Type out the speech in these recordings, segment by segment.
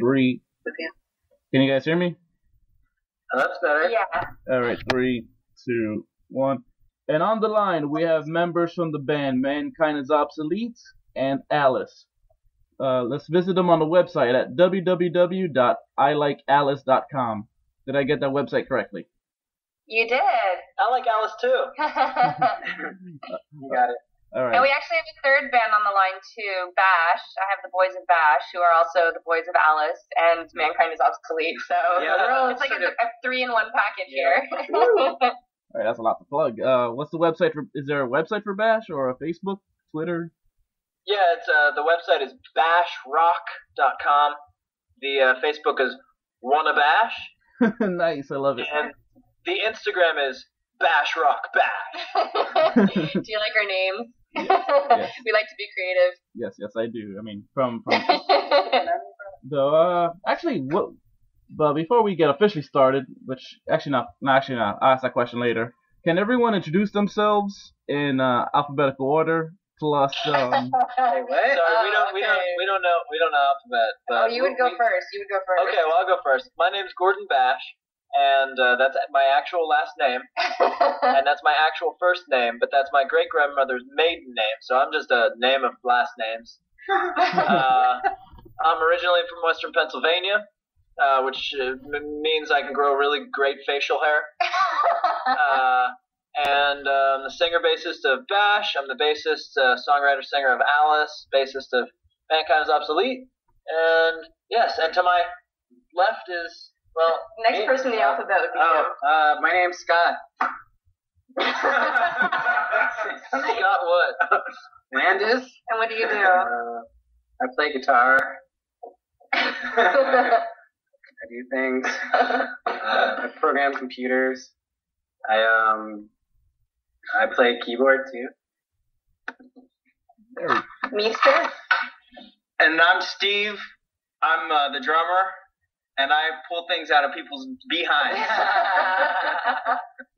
3. Can you guys hear me? That's better. Yeah. All right, 3, 2, 1. And on the line, we have members from the band Mankind is Obsolete and Alice. Let's visit them on the website at www.ilikealice.com. Did I get that website correctly? You did. I like Alice too. You got it. All right. And we actually have a third band on the line too, Bash. I have the Boys of Bash, who are also the Boys of Alice, and Mankind is Obsolete. So Yeah, it's like a 3-in-1 package here. All right, that's a lot to plug. What's the website for? Is there a website for Bash or a Facebook, Twitter? Yeah, it's the website is bashrock.com. The Facebook is wannabash. Nice, I love it. And the Instagram is bashrockbash. Do you like our names? Yes. We like to be creative. Yes, I do. I mean, from actually, what? But before we get officially started, which actually not. I'll ask that question later. Can everyone introduce themselves in alphabetical order? Plus, Hey, what? Sorry, we don't know alphabet. But you would go first. You would go first. Okay, well I'll go first. My name's Gordon Bash, and that's my actual last name, and that's my actual first name, but that's my great grandmother's maiden name, so I'm just a name of last names. I'm originally from Western Pennsylvania, which means I can grow really great facial hair. And I'm the singer-bassist of Bash. I'm the bassist, songwriter-singer of Alice, bassist of Mankind is Obsolete. And yes, and to my left is, well... Next person in the alphabet would be you. My name's Scott. Scott what? Landis. And what do you do? I play guitar. I do things. I program computers. I play keyboard too. Meester? And I'm Steve. I'm the drummer, and I pull things out of people's behinds.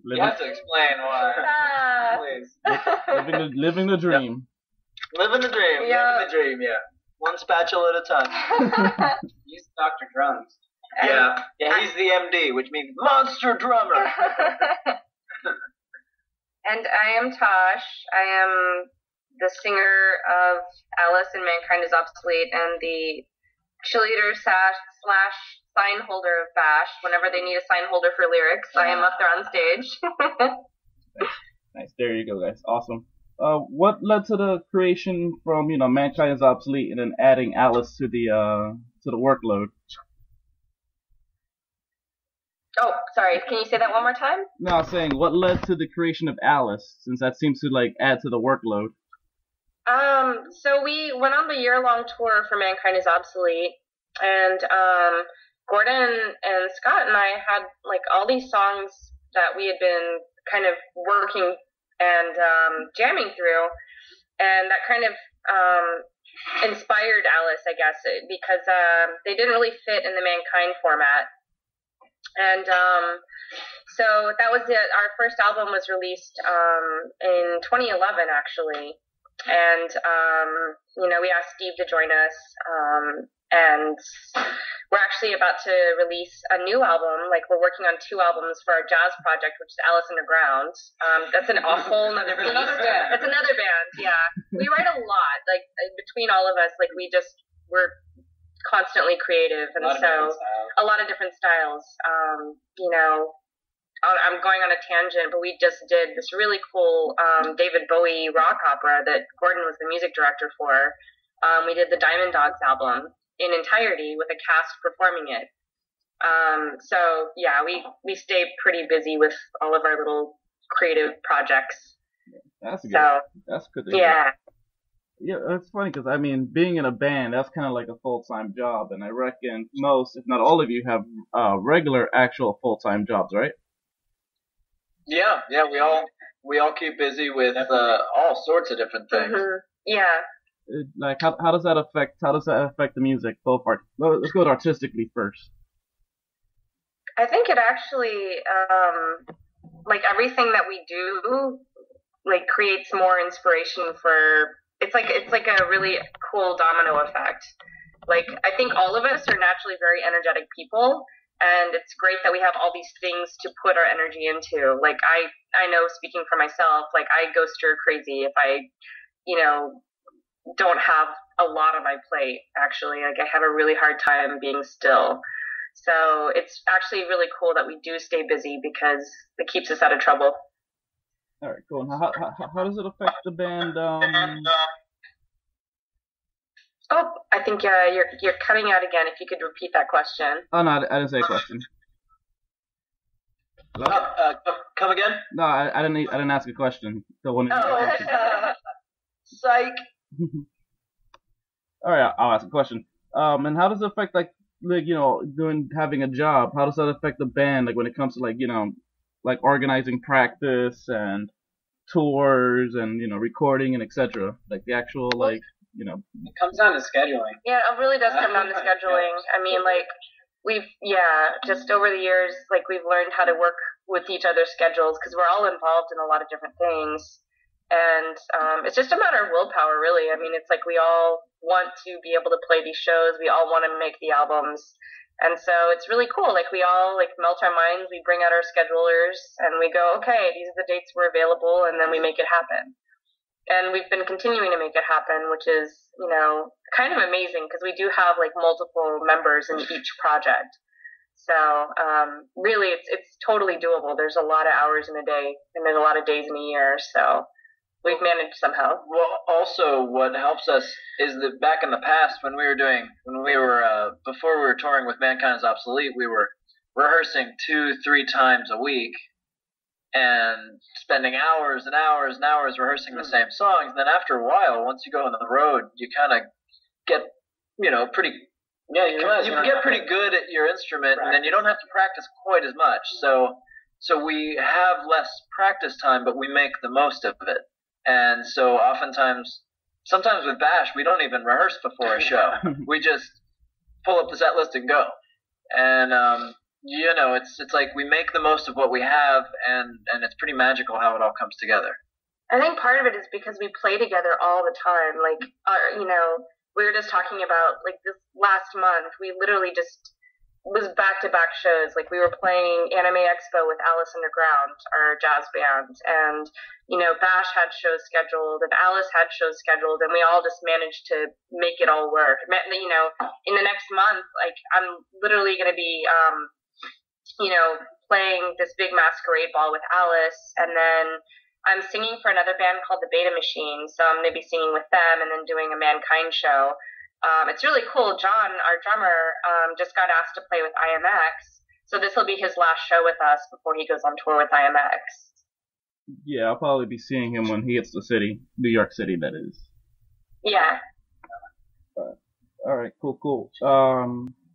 You have to explain why. Please. Living the dream. Living the dream. Yeah. Living the dream. Yeah. One spatula at a time. He's Dr. Drums. Yeah. He's the MD, which means monster drummer. And I am Tosh. I am the singer of Alice and Mankind is Obsolete and the cheerleader / sign holder of Bash. Whenever they need a sign holder for lyrics, I am up there on stage. Nice. There you go, guys. Awesome. What led to the creation from Mankind is Obsolete and then adding Alice to the workload? Oh, sorry. Can you say that one more time? No, I'm saying what led to the creation of Alice, since that seems to add to the workload. So we went on the year-long tour for Mankind is Obsolete, and Gordon and Scott and I had all these songs that we had been kind of working and jamming through, and that kind of inspired Alice, I guess, because they didn't really fit in the Mankind format. And so that was it. Our first album was released in 2011, actually. And, we asked Steve to join us. And we're actually about to release a new album. We're working on 2 albums for our jazz project, which is Alice Underground. That's a whole nother beast. That's another band, yeah. We write a lot. Between all of us, we're constantly creative, and so a lot of different styles. I'm going on a tangent, but we just did this really cool David Bowie rock opera that Gordon was the music director for. We did the Diamond Dogs album in entirety with a cast performing it. So yeah, we stay pretty busy with all of our little creative projects. That's good. That's good. Yeah. Yeah, it's funny because being in a band, that's kind of like a full-time job, and I reckon most, if not all of you, have regular, actual full-time jobs, right? Yeah, we all keep busy with all sorts of different things. Mm-hmm. Yeah. How does that affect the music? Let's go artistically first. I think it actually, everything that we do, creates more inspiration for. It's like a really cool domino effect. Like, I think all of us are naturally very energetic people, and it's great that we have all these things to put our energy into. Like, I know, speaking for myself, like, I go stir crazy if I, don't have a lot on my plate, actually. Like, I have a really hard time being still. So it's actually really cool that we do stay busy because it keeps us out of trouble. All right, cool. How does it affect the band? Oh, I think you're cutting out again. If you could repeat that question. Oh no, I didn't say a question. Come again? No, I didn't ask a question. So when Psych. All right, I'll ask a question. And how does it affect having a job? How does that affect the band? Like when it comes to like organizing practice and tours and recording and etc. Like the actual It comes down to scheduling. Yeah, it really does come down to scheduling. I mean, like just over the years, like we've learned how to work with each other's schedules because we're all involved in a lot of different things. And it's just a matter of willpower, really. I mean, it's like we all want to be able to play these shows. We all want to make the albums. And so it's really cool. Like we all melt our minds. We bring out our schedulers and we go, okay, these are the dates we're available, and then we make it happen. And we've been continuing to make it happen, which is, kind of amazing because we do have multiple members in each project. So really, it's totally doable. There's a lot of hours in a day, and there's a lot of days in a year. So we've managed somehow. Well, also what helps us is that back in the past before we were touring with Mankind is Obsolete, we were rehearsing 2-3 times a week and spending hours and hours and hours rehearsing the same songs. Then after a while, once you go on the road, you kind of get, pretty. Yeah, you get pretty good at your instrument, and then you don't have to practice quite as much. So we have less practice time, but we make the most of it. And so sometimes with Bash, we don't even rehearse before a show. We just pull up the set list and go. And, it's like we make the most of what we have, and it's pretty magical how it all comes together. I think part of it is because we play together all the time. We were just talking about, this last month, we literally just was back-to-back shows. Like, we were playing Anime Expo with Alice Underground, our jazz band, and, Bash had shows scheduled, and Alice had shows scheduled, and we all just managed to make it all work. In the next month, I'm literally going to be, playing this big masquerade ball with Alice, and then I'm singing for another band called the Beta Machine, so I'm going to be singing with them and then doing a Mankind show. It's really cool. John, our drummer, just got asked to play with IMX, so this will be his last show with us before he goes on tour with IMX. Yeah, I'll probably be seeing him when he hits the city, New York City, that is. Yeah. All right, cool.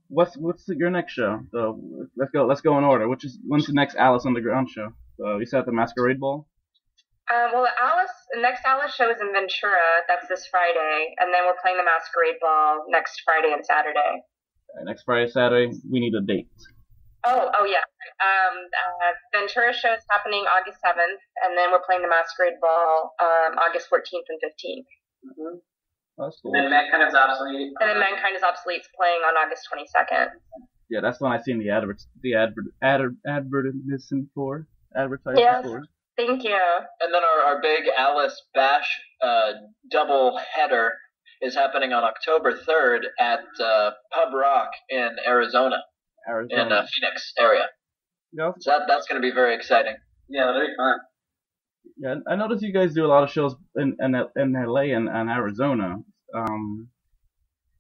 What's your next show? So let's go in order. When's the next Alice Underground show? You said the Masquerade Ball. Well, the next Alice show is in Ventura. That's this Friday, and then we're playing the Masquerade Ball next Friday and Saturday. Next Friday, Saturday, we need a date. Oh yeah. Ventura show is happening August 7th, and then we're playing the Masquerade Ball August 14th and 15th. Mm-hmm. That's cool. And then Mankind is Obsolete. And then Mankind is Obsolete's playing on August 22nd. Yeah, that's the one I seen the advertisement for. Yes. Thank you. And then our big Alice Bash double header is happening on October 3rd at Pub Rock in Arizona. In Phoenix area. Yeah. So that's going to be very exciting. Yeah, that'll be fun. Yeah, I noticed you guys do a lot of shows in LA and Arizona.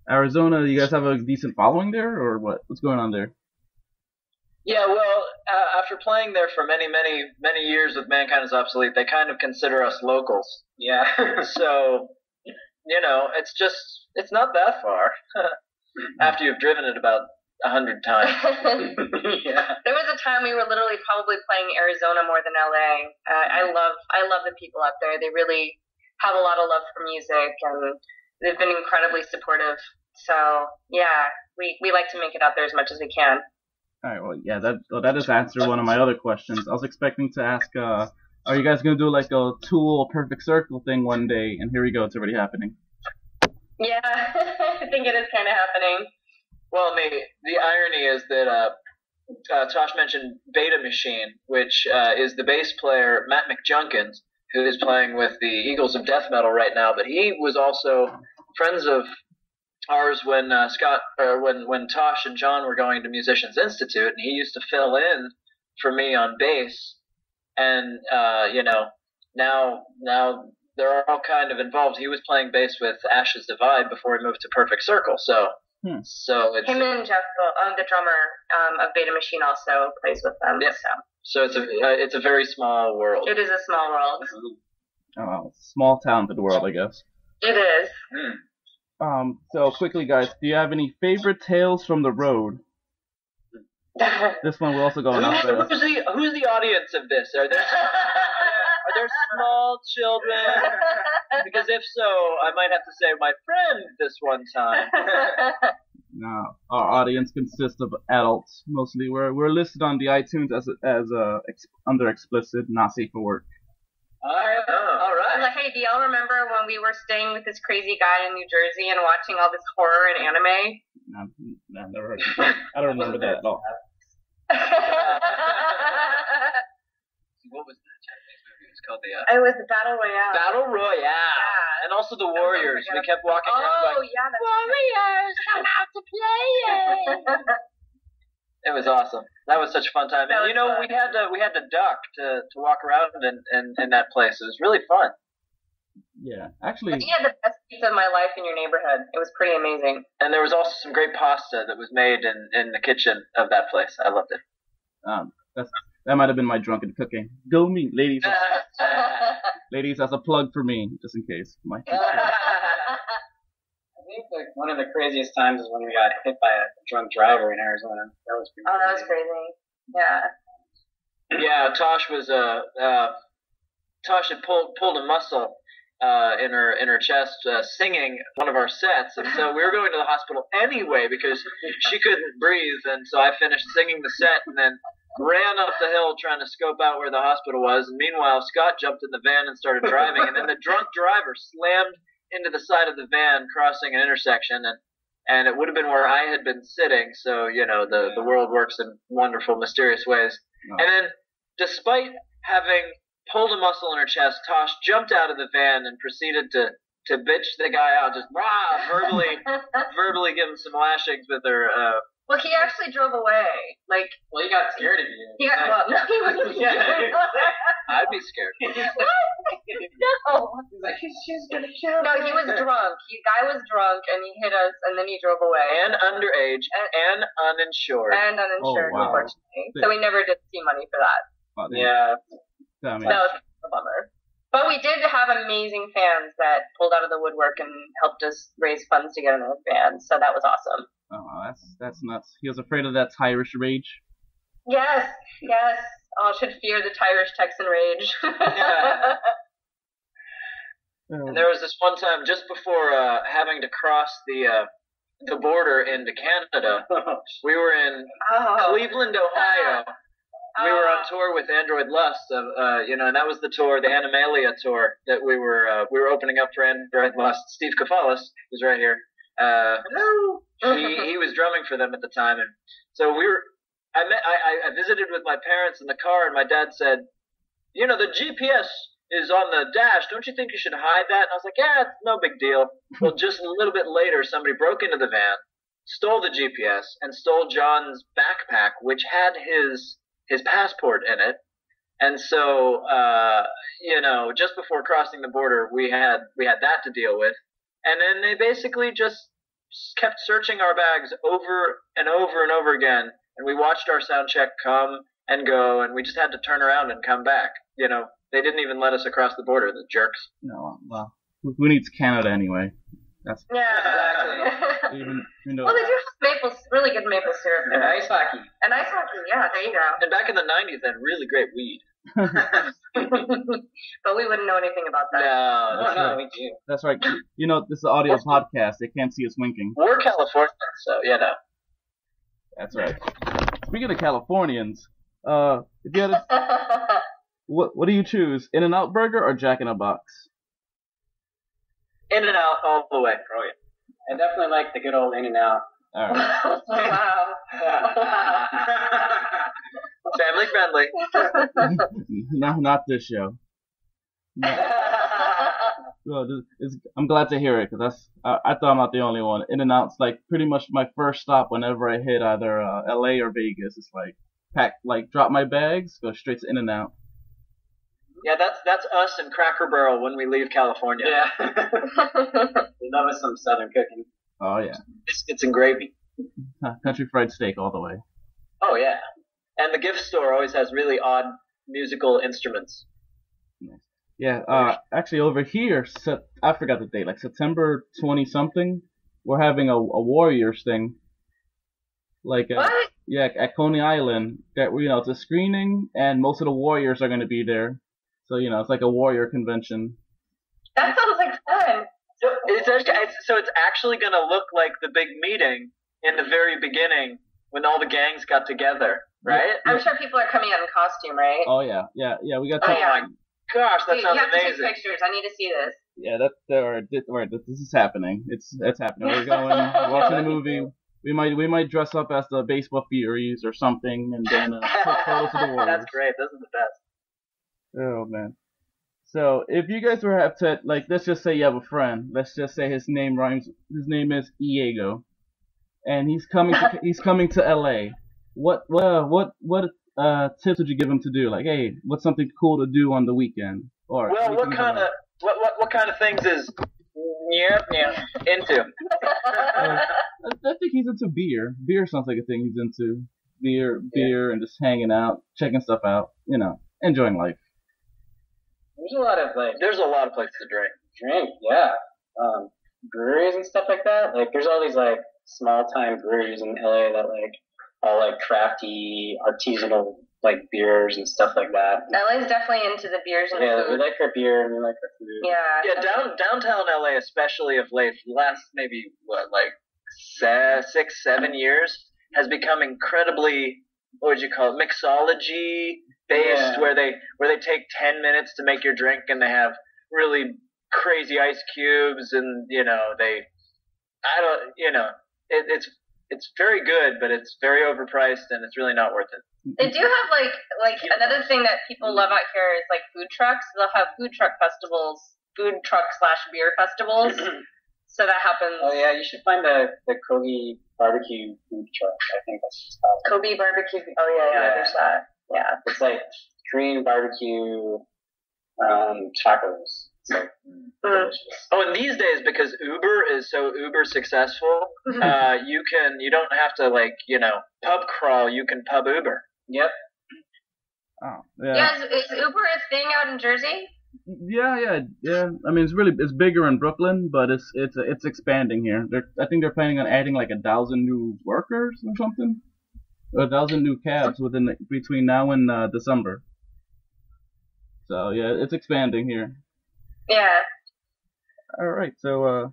Arizona, you guys have a decent following there, or what? What's going on there? Yeah, well, after playing there for many years with Mankind is Obsolete, they kind of consider us locals. Yeah. So, it's not that far after you've driven it about 100 times. Yeah. There was a time we were literally probably playing Arizona more than LA. I love the people out there. They really have a lot of love for music, and they've been incredibly supportive. So yeah, we like to make it out there as much as we can. All right. Well, yeah. That just answered one of my other questions. I was expecting to ask, are you guys gonna do like a Tool Perfect Circle thing one day? And here we go. It's already happening. Yeah, I think it is kind of happening. Well, the irony is that Tosh mentioned Beta Machine, which is the bass player Matt McJunkins, who is playing with the Eagles of Death Metal right now. But he was also friends of ours when when Tosh and John were going to Musicians Institute, and he used to fill in for me on bass. And now they're all kind of involved. He was playing bass with Ashes Divide before he moved to Perfect Circle. So it's him and Jeff, the drummer of Beta Machine, also plays with them. Yeah. So it's a very small world. It is a small world. Oh, small talented world, I guess. It is. So quickly, guys, do you have any favorite tales from the road? This one will also go on out there. Who's the audience of this? Are there small children? Because if so, I might have to say my friend this one time. No, our audience consists of adults mostly. We're listed on the iTunes as under explicit, not safe for work. All right. Like, hey, do y'all remember when we were staying with this crazy guy in New Jersey and watching all this horror and anime? No, never heard of it. I don't remember that at all. What was that Japanese movie? It was called It was Battle Royale. Battle Royale. Yeah. And also the Warriors. We kept walking around like, Warriors, come out to play it. It was awesome. That was such a fun time. And we had to duck to walk around in that place. It was really fun. Yeah, actually. You had the best pizza of my life in your neighborhood. It was pretty amazing. And there was also some great pasta that was made in the kitchen of that place. I loved it. That might have been my drunken cooking. Go me, ladies. Ladies, that's a plug for me, just in case. I think one of the craziest times is when we got hit by a drunk driver in Arizona. That was pretty crazy. That was crazy. Yeah. Yeah, Tosh had pulled a muscle in her chest singing one of our sets, and so we were going to the hospital anyway because she couldn't breathe, and so I finished singing the set and then ran up the hill trying to scope out where the hospital was, and meanwhile Scott jumped in the van and started driving, and then the drunk driver slammed into the side of the van crossing an intersection, and it would have been where I had been sitting, so the world works in wonderful, mysterious ways. Oh. And then despite having pulled a muscle in her chest, Tosh jumped out of the van and proceeded to bitch the guy out, just verbally give him some lashings with her. Well, he actually drove away. He got scared of you. He wasn't scared. I'd be scared. No. He's like, she's gonna kill me. No, he was drunk. The guy was drunk, and he hit us, and then he drove away. And underage, and uninsured. Unfortunately. So we never did see money for that. Well, yeah. That was a bummer. But we did have amazing fans that pulled out of the woodwork and helped us raise funds to get another band, so that was awesome. Oh, that's nuts. He was afraid of that Irish rage? Yes. All should fear the Irish Texan rage. Yeah. And there was this one time just before having to cross the border into Canada. We were in Cleveland, Ohio. We were on tour with Android Lust, and that was the tour, the Animalia tour that we were opening up for Android Lust. Steve Kafalis was right here. Hello. He was drumming for them at the time, and so I visited with my parents in the car, and my dad said, the GPS is on the dash. Don't you think you should hide that? And I was like, yeah, it's no big deal. Well, just a little bit later, somebody broke into the van, stole the GPS, and stole John's backpack, which had his passport in it. And so, just before crossing the border, we had that to deal with. And then they basically just kept searching our bags over and over and over again. And we watched our sound check come and go, and we just had to turn around and come back. They didn't even let us across the border, the jerks. No, well, who needs Canada anyway? Yeah, exactly. Well, they do have really good maple syrup. And ice hockey. Yeah, there you go. And back in the 90s, they had really great weed. But we wouldn't know anything about that. No, we do. That's right. This is an audio podcast. They can't see us winking. We're Californians, so, That's right. Speaking of Californians, if you had what do you choose? In-N-Out burger or Jack in a Box? In-N-Out all the way. Oh, I definitely like the good old In-N-Out. All right. Wow. Family friendly. No, not this show. No. Well, I'm glad to hear it because I thought I'm not the only one. In-N-Out's like pretty much my first stop whenever I hit either LA or Vegas. It's like drop my bags, go straight to In-N-Out. Yeah, that's us and Cracker Barrel when we leave California. Yeah. We love us some Southern cooking. Oh yeah, Biscuits and gravy. country fried steak all the way. Oh yeah, and the gift store always has really odd musical instruments. Yeah, actually over here, I forgot the date, like September 20 something, we're having a Warriors thing. Like, What? yeah, at Coney Island. It's a screening, and most of the Warriors are going to be there. So, it's like a Warrior convention. That sounds like fun. So it's actually going to look like the big meeting in the very beginning when all the gangs got together, right? I'm sure people are coming out in costume, right? Oh, yeah, we got Oh, yeah. Gosh, that Dude, sounds you have to amazing. take pictures. I need to see this. Yeah, this is happening. It's happening. We're going, watching the movie. We might dress up as the Baseball Furies or something, and then put photos of the Warriors. That's great. Those are the best. Oh man. So if you guys were have to let's just say you have a friend. Let's just say his name rhymes. His name is Diego, and he's coming to LA. What tips would you give him to do? Like, hey, what's something cool to do on the weekend? Or Well, what kind of things is into? I think he's into beer. Beer sounds like a thing he's into. Beer, and just hanging out, checking stuff out. Enjoying life. There's a lot of places to drink. Yeah. Breweries and stuff like that. Like, there's all these small time breweries in LA that all crafty, artisanal beers and stuff like that. LA's definitely into the beers and Yeah, the food. we like our beer and we like our food. Yeah. Downtown LA, especially of late, last maybe 6-7 years, has become incredibly, what would you call it, mixology based, where they take 10 minutes to make your drink, and they have really crazy ice cubes, and it's very good, but it's very overpriced, and it's really not worth it. They do have another thing that people love out here is food trucks. They'll have food truck festivals, food truck/beer festivals. So that happens. Oh yeah, you should find the Kobe barbecue food truck. I think that's just Kobe barbecue. Oh yeah, there's that. Yeah. It's Korean barbecue tacos. It's delicious. Oh, and these days, because Uber is so uber successful, you don't have to pub crawl. You can pub Uber. Yep. Oh, yeah. Yeah, is Uber a thing out in Jersey? Yeah. I mean, it's bigger in Brooklyn, but it's expanding here. I think they're planning on adding 1,000 new workers or something, or 1,000 new cabs between now and December. So yeah, it's expanding here. Yeah. All right, so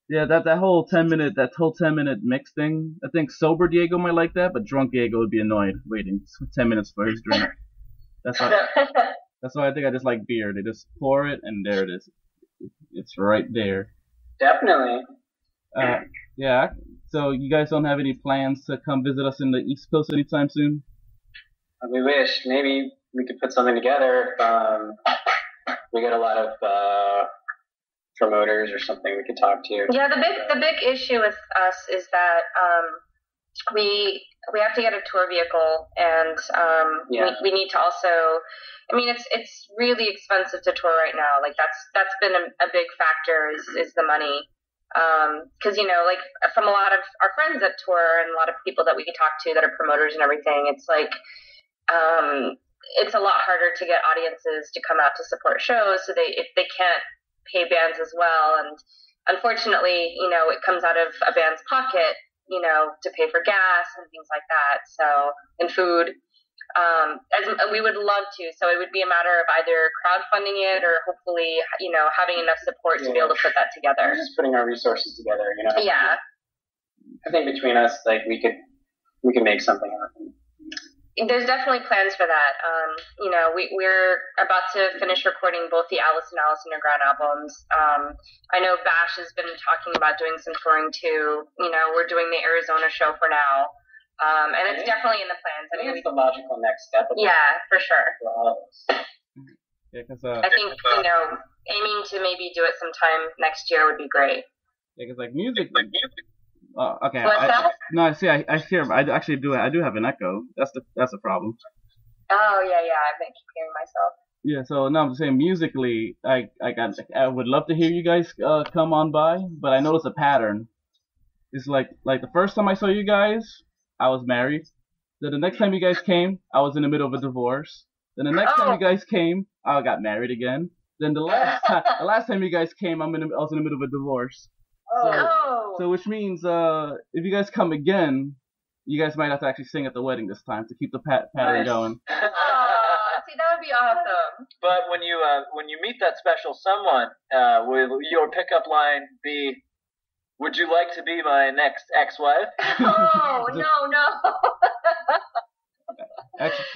yeah, that whole 10-minute mix thing. I think sober Diego might like that, but drunk Diego would be annoyed waiting 10 minutes for his drink. That's why I think I just like beer. They just pour it, and there it is. It's right there. Definitely. Yeah. So you guys don't have any plans to come visit us in the East Coast anytime soon? We wish. Maybe we could put something together. We get a lot of promoters or something we could talk to. Yeah, the big issue with us is that we have to get a tour vehicle, and we need to also. I mean, it's really expensive to tour right now. That's been a big factor is the money. Because from a lot of our friends that tour and a lot of people that we talk to that are promoters and everything, it's it's a lot harder to get audiences to come out to support shows. So if they can't pay bands as well, and unfortunately, it comes out of a band's pocket, to pay for gas and things like that. So and food. As we would love to, so it would be a matter of either crowdfunding it or hopefully, having enough support to be able to put that together. We're just putting our resources together, Yeah. I think between us, we could make something happen. There's definitely plans for that. We're about to finish recording both the Alice and Alice Underground albums. I know Bash has been talking about doing some touring too. We're doing the Arizona show for now. And it's definitely in the plans. I think it's the logical next step. Yeah, for sure. For all of us. Yeah, because I think, aiming to maybe do it sometime next year would be great. Yeah, because music. Okay. What's that? No, I see. I hear. I actually do. I do have an echo. That's a problem. Oh yeah. I keep hearing myself. Yeah. So no, I'm just saying musically, I would love to hear you guys come on by, but I noticed a pattern. It's like the first time I saw you guys, I was married. Then the next time you guys came, I was in the middle of a divorce. Then the next time you guys came, I got married again. Then the last time you guys came, I was in the middle of a divorce. So which means if you guys come again, you guys might have to actually sing at the wedding this time to keep the pattern going. See, that would be awesome. But when you meet that special someone, will your pickup line be, "Would you like to be my next ex-wife?" Oh, no.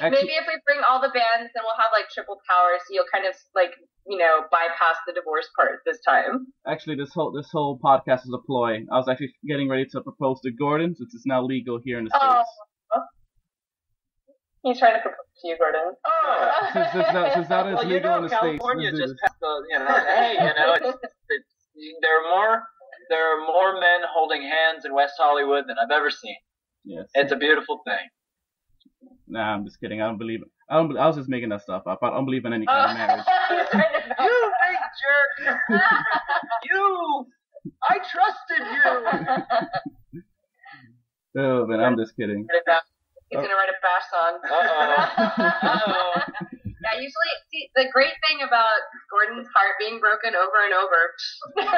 Maybe if we bring all the bands, then we'll have like triple power, so you'll kind of like, bypass the divorce part this time. Actually, this whole podcast is a ploy. I was actually getting ready to propose to Gordon, since it's now legal here in the States. He's trying to propose to you, Gordon. Since that is legal in the California States. just passed there are more men holding hands in West Hollywood than I've ever seen. Yes. It's a beautiful thing. Nah, I'm just kidding. I don't believe it. I was just making that stuff up. I don't believe in any kind of marriage. You big jerk! I trusted you! Oh, man, I'm just kidding. He's gonna write a Bash song. Uh-oh. Yeah, usually, see, the great thing about Gordon's heart being broken over and over is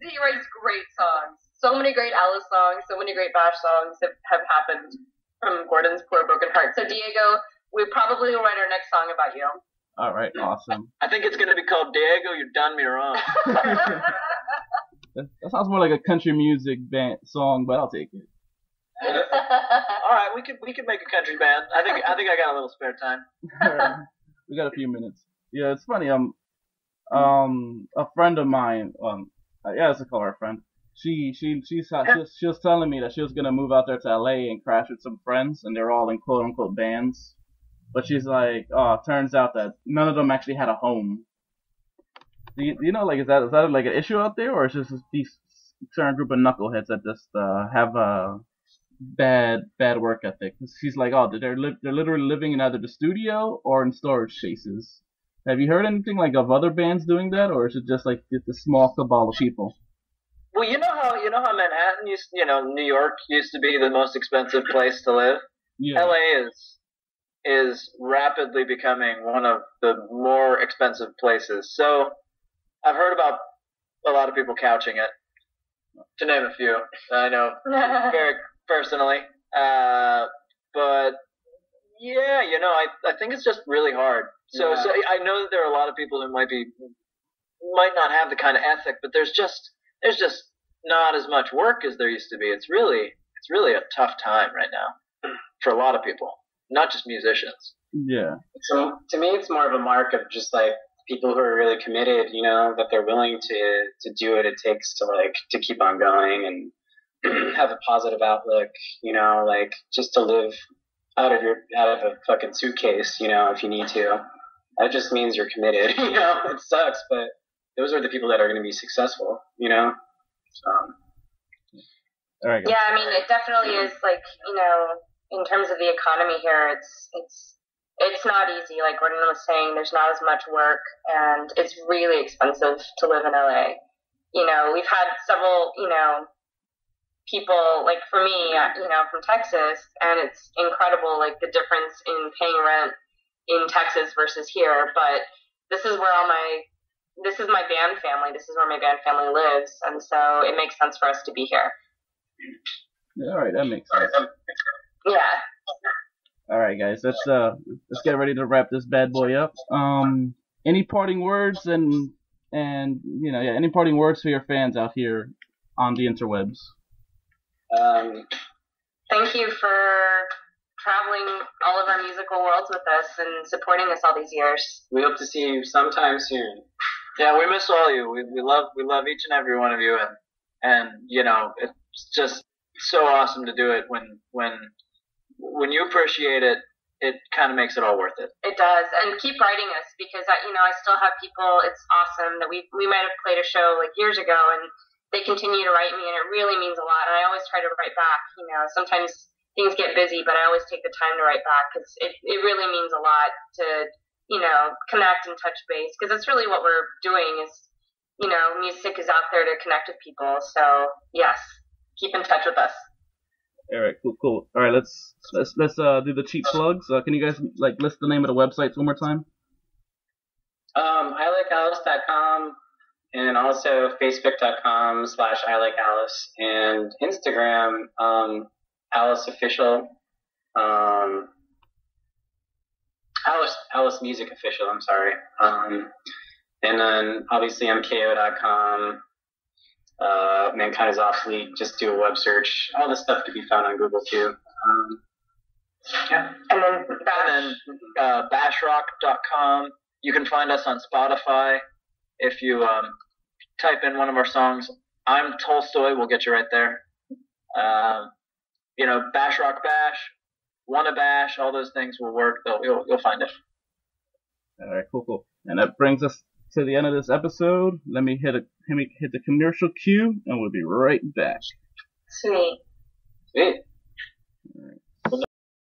that he writes great songs. So many great Alice songs, so many great Bash songs have happened from Gordon's poor broken heart. So Diego, we probably will write our next song about you. All right, awesome. I think it's going to be called Diego, You Done Me Wrong. That sounds more like a country music band song, but I'll take it. All right, we could make a country band. I think I got a little spare time. We got a few minutes. Yeah, it's funny. A friend of mine. Let's call her a friend. She was telling me that she was gonna move out there to LA and crash with some friends, and they're all in quote unquote bands. But she's like, oh, it turns out that none of them actually had a home. Do you know, like, is that like an issue out there, or is it just these certain group of knuckleheads that just have a bad work ethic? She's like, oh, they're literally living in either the studio or in storage spaces. Have you heard anything like of other bands doing that, or is it just like the small cabal of people? Well, you know how Manhattan New York used to be the most expensive place to live. Yeah. LA is rapidly becoming one of the more expensive places. So I've heard about a lot of people couching it, to name a few. I know very personally. But yeah, I think it's just really hard. So I know that there are a lot of people who might not have the kind of ethic, but there's just not as much work as there used to be. It's really a tough time right now for a lot of people, not just musicians. Yeah. So to me, it's more of a mark of just like people who are really committed, that they're willing to do what it takes to keep on going and have a positive outlook, like just to live out of a fucking suitcase, if you need to. That just means you're committed. It sucks, but those are the people that are going to be successful. All right. Yeah, I mean, it definitely is like, in terms of the economy here, it's not easy. Like Gordon was saying, there's not as much work, and it's really expensive to live in LA. We've had several, people, like for me, from Texas, and it's incredible, like the difference in paying rent in Texas versus here. But this is my band family. This is where my band family lives, and so it makes sense for us to be here. All right, that makes sense. Yeah. All right, guys, let's get ready to wrap this bad boy up. Any parting words and any parting words for your fans out here on the interwebs? Thank you for traveling all of our musical worlds with us and supporting us all these years. We hope to see you sometime soon. Yeah, we miss all you. We love each and every one of you, and it's just so awesome to do it when you appreciate it. It kind of makes it all worth it. It does, and keep writing us because I still have people. It's awesome that we might have played a show like years ago, and they continue to write me, and it really means a lot. And I always try to write back. Sometimes things get busy, but I always take the time to write back because it really means a lot to connect and touch base because that's really what we're doing. Is music is out there to connect with people. So yes, keep in touch with us. All right, cool. All right, let's do the cheap plugs. Can you guys list the name of the websites one more time? ilikealice.com and also facebook.com/ilikealice and Instagram Alice Official, Alice Music Official. I'm sorry. And then obviously mkio.com. Mankind is Obsolete. Just do a web search. All this stuff can be found on Google too. Yeah. And then bashrock.com. You can find us on Spotify. If you type in one of our songs, I'm Tolstoy, we'll get you right there. Bash Rock Bash, Wanna Bash, all those things will work. You'll find it. All right, cool. And that brings us to the end of this episode. Let me hit the commercial cue, and we'll be right back. Sweet. Sweet. All right.